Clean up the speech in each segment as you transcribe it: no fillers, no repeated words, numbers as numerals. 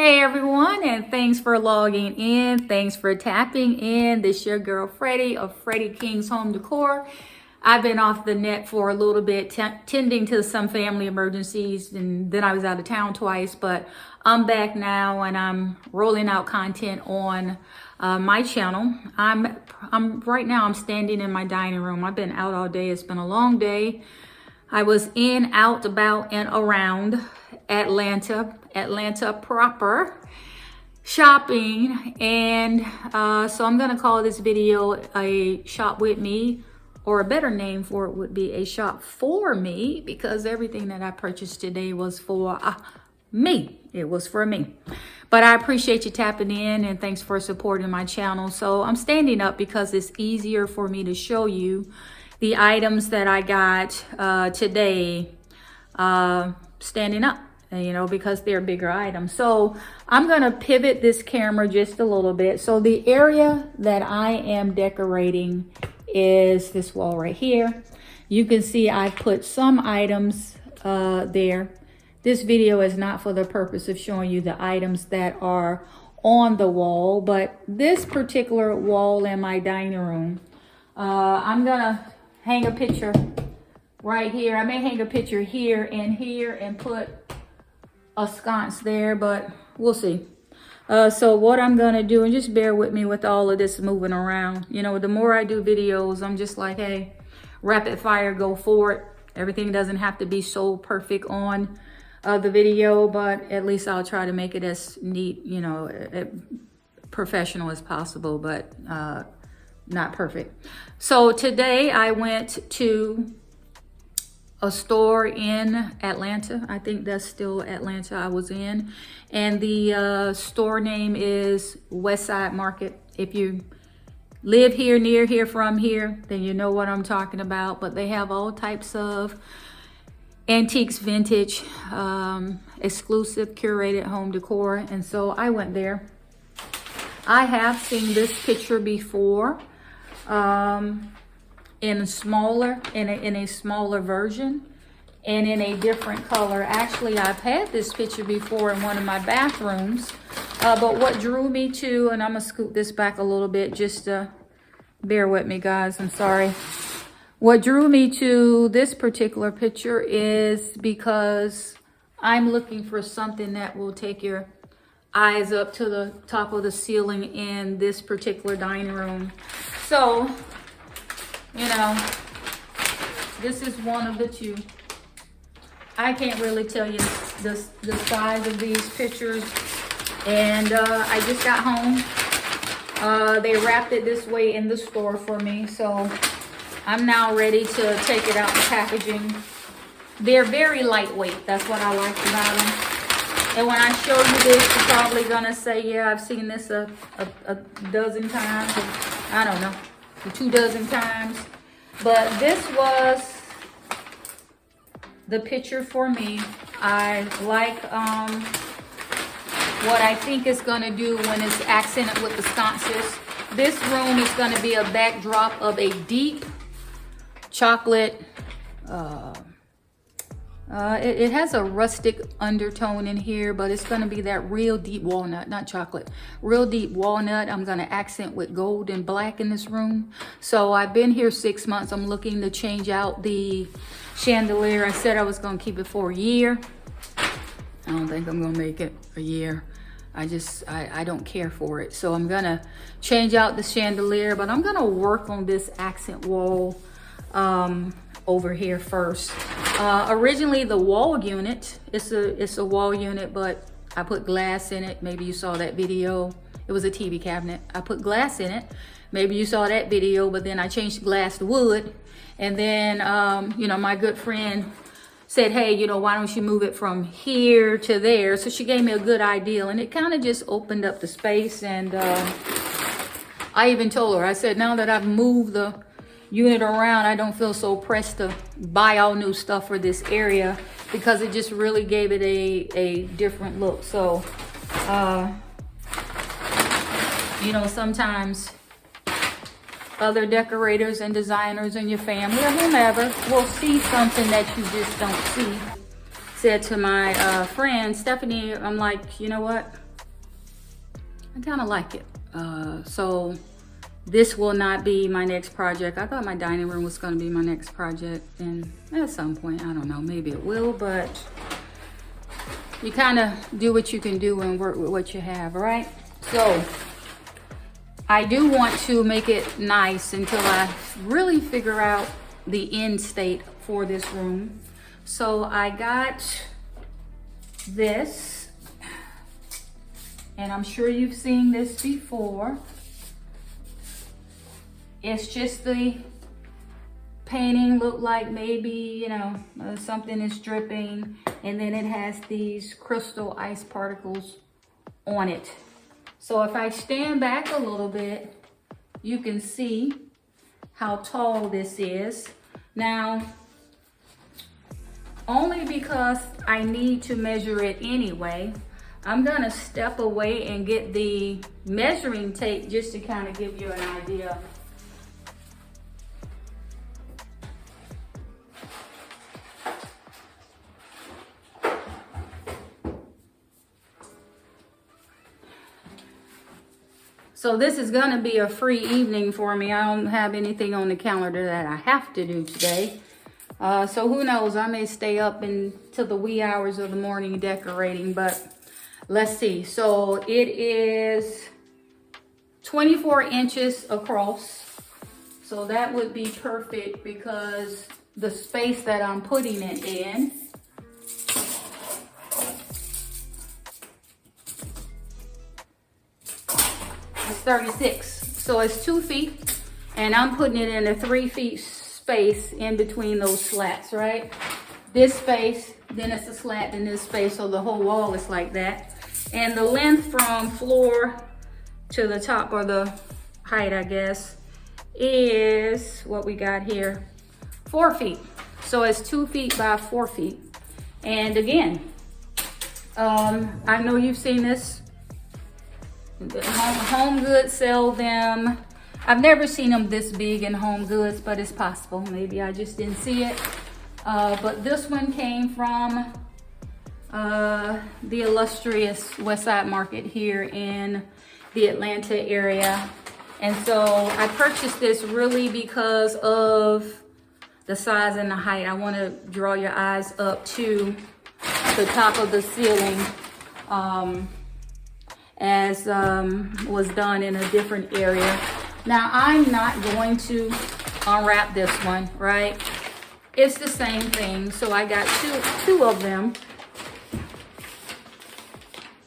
Hey everyone, and thanks for logging in. Thanks for tapping in. This your girl Freddie of Freddie King's Home Decor. I've been off the net for a little bit, tending to some family emergencies, and then I was out of town twice, but I'm back now and I'm rolling out content on my channel. I'm right now I'm standing in my dining room. I've been out all day. It's been a long day. I was in, out, about, and around Atlanta proper, shopping, and so I'm gonna call this video a shop with me, or a better name for it would be a shop for me, because everything that I purchased today was for me. It was for me. But I appreciate you tapping in, and thanks for supporting my channel. So I'm standing up because it's easier for me to show you the items that I got today standing up, you know, because they're bigger items. So I'm gonna pivot this camera just a little bit. So the area that I am decorating is this wall right here. You can see I put some items there. This video is not for the purpose of showing you the items that are on the wall, but this particular wall in my dining room, I'm gonna hang a picture right here. I may hang a picture here and put a sconce there, but we'll see. So what I'm gonna do, and just bear with me with all of this moving around. You know, the more I do videos, I'm just like, hey, rapid fire, go for it. Everything doesn't have to be so perfect on the video, but at least I'll try to make it as neat, you know, professional as possible, but not perfect. So today I went to a store in Atlanta. I think that's still Atlanta I was in. And the store name is Westside Market. If you live here, near here, from here, then you know what I'm talking about. But they have all types of antiques, vintage, exclusive, curated home decor. And so I went there. I have seen this picture before. In a smaller version and in a different color. Actually, I've had this picture before in one of my bathrooms, but what drew me to, and I'm gonna scoot this back a little bit, just bear with me guys, I'm sorry. What drew me to this particular picture is because I'm looking for something that will take your eyes up to the top of the ceiling in this particular dining room. So, you know, this is one of the two. I can't really tell you the size of these pictures. And I just got home. They wrapped it this way in the store for me. So I'm now ready to take it out the packaging. They're very lightweight. That's what I like about them. And when I show you this, you're probably gonna say, yeah, I've seen this a dozen times. I don't know, 24 times. But this was the picture for me. I like what I think it's gonna do when it's accented with the sconces. This room is gonna be a backdrop of a deep chocolate, it has a rustic undertone in here, but it's going to be that real deep walnut, not chocolate, real deep walnut. I'm going to accent with gold and black in this room. So I've been here 6 months. I'm looking to change out the chandelier. I said I was going to keep it for a year. I don't think I'm going to make it a year. I don't care for it. So I'm going to change out the chandelier, but I'm going to work on this accent wall over here first. Originally the wall unit, it's a wall unit, but I put glass in it. Maybe you saw that video. It was a TV cabinet. I put glass in it. Maybe you saw that video, but then I changed the glass to wood. And then, you know, my good friend said, hey, you know, why don't you move it from here to there? So she gave me a good idea, and it kind of just opened up the space. And I even told her, I said, now that I've moved the unit around, I don't feel so pressed to buy all new stuff for this area, because it just really gave it a different look. So you know, sometimes other decorators and designers in your family or whomever will see something that you just don't see. Said to my friend Stephanie, I'm like, you know what, I kind of like it. So this will not be my next project. I thought my dining room was going to be my next project, and at some point, I don't know, maybe it will, but you kind of do what you can do and work with what you have, right? So I do want to make it nice until I really figure out the end state for this room. So I got this, and I'm sure you've seen this before. It's just the painting look like maybe, you know, something is dripping, and then it has these crystal ice particles on it. So if I stand back a little bit, you can see how tall this is. Now, only because I need to measure it anyway, I'm gonna step away and get the measuring tape just to kind of give you an idea. So this is gonna be a free evening for me. I don't have anything on the calendar that I have to do today. So who knows, I may stay up until the wee hours of the morning decorating, but let's see. So it is 24 inches across. So that would be perfect because the space that I'm putting it in is 36. So it's 2 feet, and I'm putting it in a 3 feet space in between those slats, right? This space, then it's a slat, then this space, so the whole wall is like that. And the length from floor to the top, or the height, I guess, is what we got here, 4 feet. So it's 2 feet by 4 feet. And again, I know you've seen this. Home Goods sell them. I've never seen them this big in Home Goods, but it's possible. Maybe I just didn't see it. But this one came from the illustrious Westside Market here in the Atlanta area. And so I purchased this really because of the size and the height. I want to draw your eyes up to the top of the ceiling, as was done in a different area. Now, I'm not going to unwrap this one, right? It's the same thing. So I got two of them.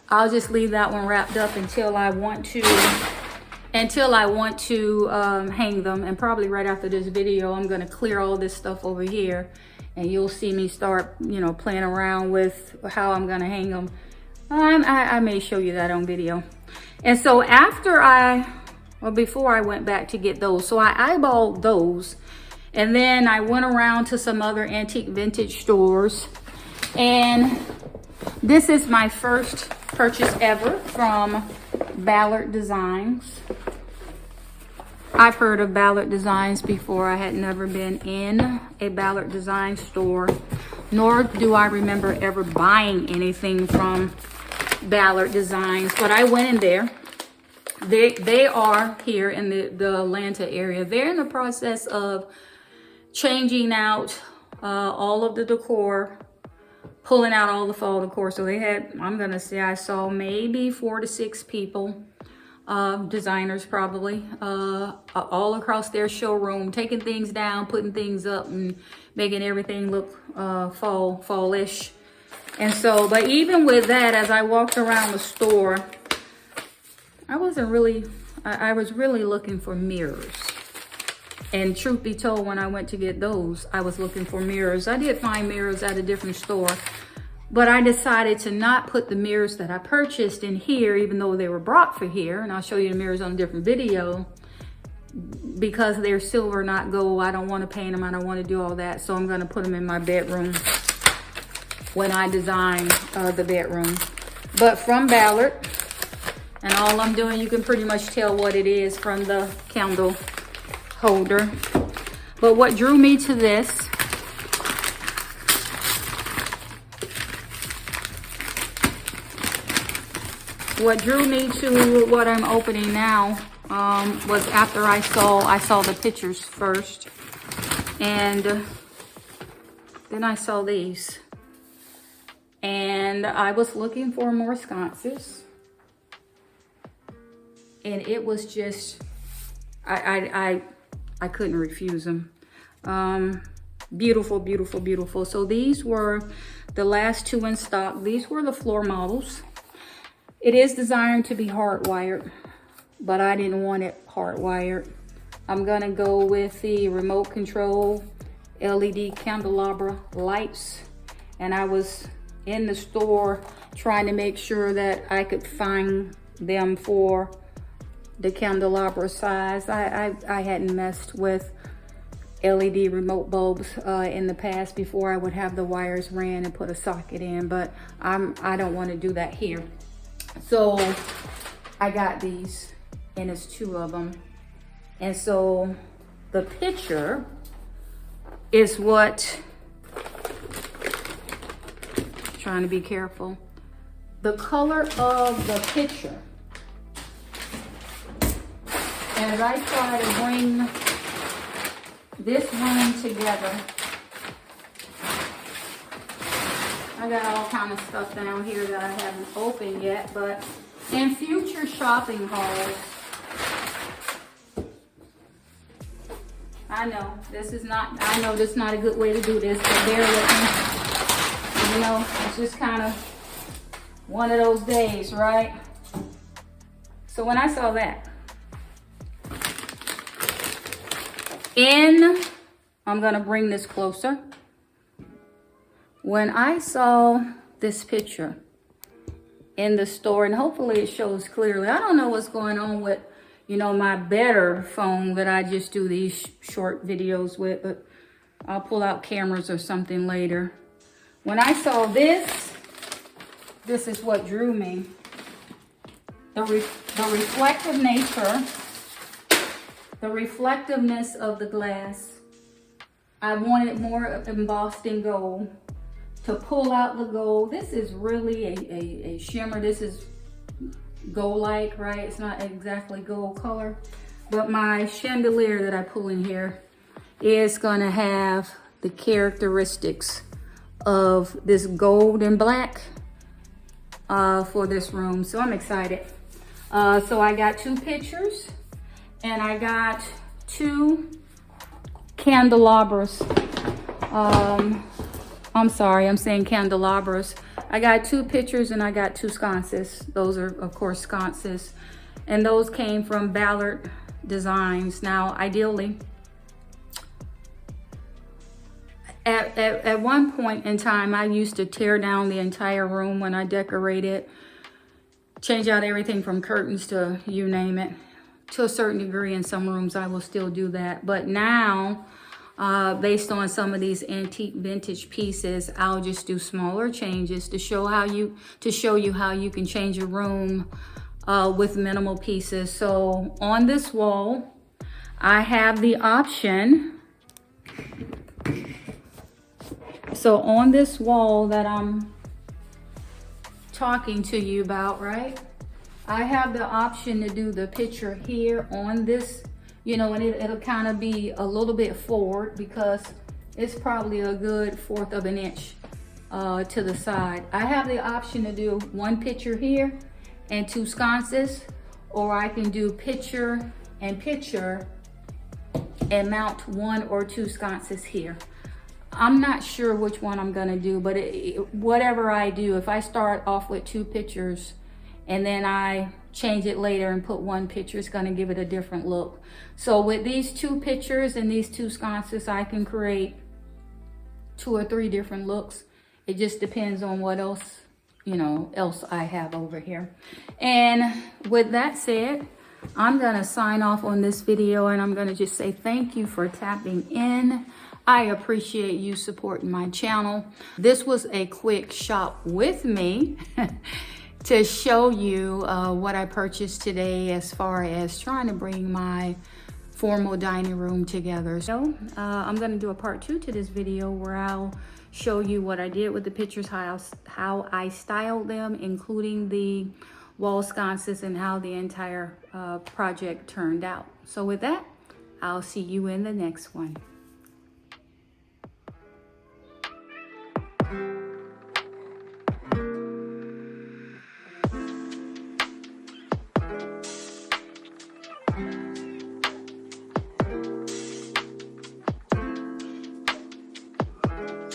I'll just leave that one wrapped up until I want to hang them. And probably right after this video, I'm gonna clear all this stuff over here, and you'll see me start, playing around with how I'm gonna hang them. I may show you that on video. And so before I went back to get those, so I eyeballed those, and then I went around to some other antique vintage stores, and this is my first purchase ever from Ballard Designs. I've heard of Ballard Designs before. I had never been in a Ballard Designs store, nor do I remember ever buying anything from Ballard Designs, but I went in there. They are here in the Atlanta area. They're in the process of changing out all of the decor, pulling out all the fall decor. So they had, I'm gonna say I saw maybe 4 to 6 people, designers probably, all across their showroom, taking things down, putting things up, and making everything look fallish. And so, but even with that, as I walked around the store, I was really looking for mirrors. And truth be told, when I went to get those, I was looking for mirrors. I did find mirrors at a different store, but I decided to not put the mirrors that I purchased in here, even though they were brought for here. And I'll show you the mirrors on a different video, because they're silver, not gold. I don't want to paint them. I don't want to do all that. So I'm going to put them in my bedroom when I design the bedroom. But from Ballard, and all I'm doing, you can pretty much tell what it is from the candle holder. But what drew me to this what drew me to what I'm opening now was after I saw the pictures first, and then I saw these, and I was looking for more sconces, and it was just I couldn't refuse them. Beautiful, beautiful, beautiful. So these were the last two in stock. These were the floor models. It is designed to be hardwired, but I didn't want it hardwired. I'm gonna go with the remote control LED candelabra lights. And I was in the store trying to make sure that I could find them for the candelabra size. I hadn't messed with LED remote bulbs in the past before I would have the wires ran and put a socket in, but I don't want to do that here. So I got these, and it's two of them. And so the picture is what, trying to be careful, the color of the picture, as I try to bring this room together. I got all kind of stuff down here that I haven't opened yet, but in future shopping hauls, I know this is not a good way to do this, but bear with me. You know, it's just kind of one of those days, right? So when I saw that, I'm gonna bring this closer. When I saw this picture in the store, and hopefully it shows clearly, I don't know what's going on with, you know, my better phone that I just do these short videos with, but I'll pull out cameras or something later. When I saw this is what drew me. The reflective nature, the reflectiveness of the glass. I wanted more embossed in gold. To pull out the gold, this is really a shimmer. This is gold-like, right? It's not exactly gold color, but my chandelier that I pull in here is gonna have the characteristics of this gold and black for this room. So I'm excited. So I got two pictures, and I got two candelabras. I'm sorry, I'm saying candelabras. I got two pictures and I got two sconces. Those are, of course, sconces. And those came from Ballard Designs. Now, ideally, at one point in time, I used to tear down the entire room when I decorated, change out everything from curtains to you name it. To a certain degree, in some rooms, I will still do that. But now, based on some of these antique vintage pieces, I'll just do smaller changes to show you how you can change a room with minimal pieces. So on this wall, I have the option. So on this wall that I'm talking to you about, right? I have the option to do the picture here on this, you know, and it'll kind of be a little bit forward because it's probably a good 1/4 of an inch to the side. I have the option to do one picture here and two sconces, or I can do picture and mount one or two sconces here. I'm not sure which one I'm gonna do, but whatever I do, if I start off with two pictures and then I change it later and put one picture, it's gonna give it a different look. So with these two pictures and these two sconces, I can create 2 or 3 different looks. It just depends on what else, you know, else I have over here. And with that said, I'm gonna sign off on this video, and I'm gonna just say thank you for tapping in. I appreciate you supporting my channel. This was a quick shop with me to show you what I purchased today as far as trying to bring my formal dining room together. So I'm gonna do a part 2 to this video where I'll show you what I did with the pictures, how I styled them, including the wall sconces and how the entire project turned out. So with that, I'll see you in the next one.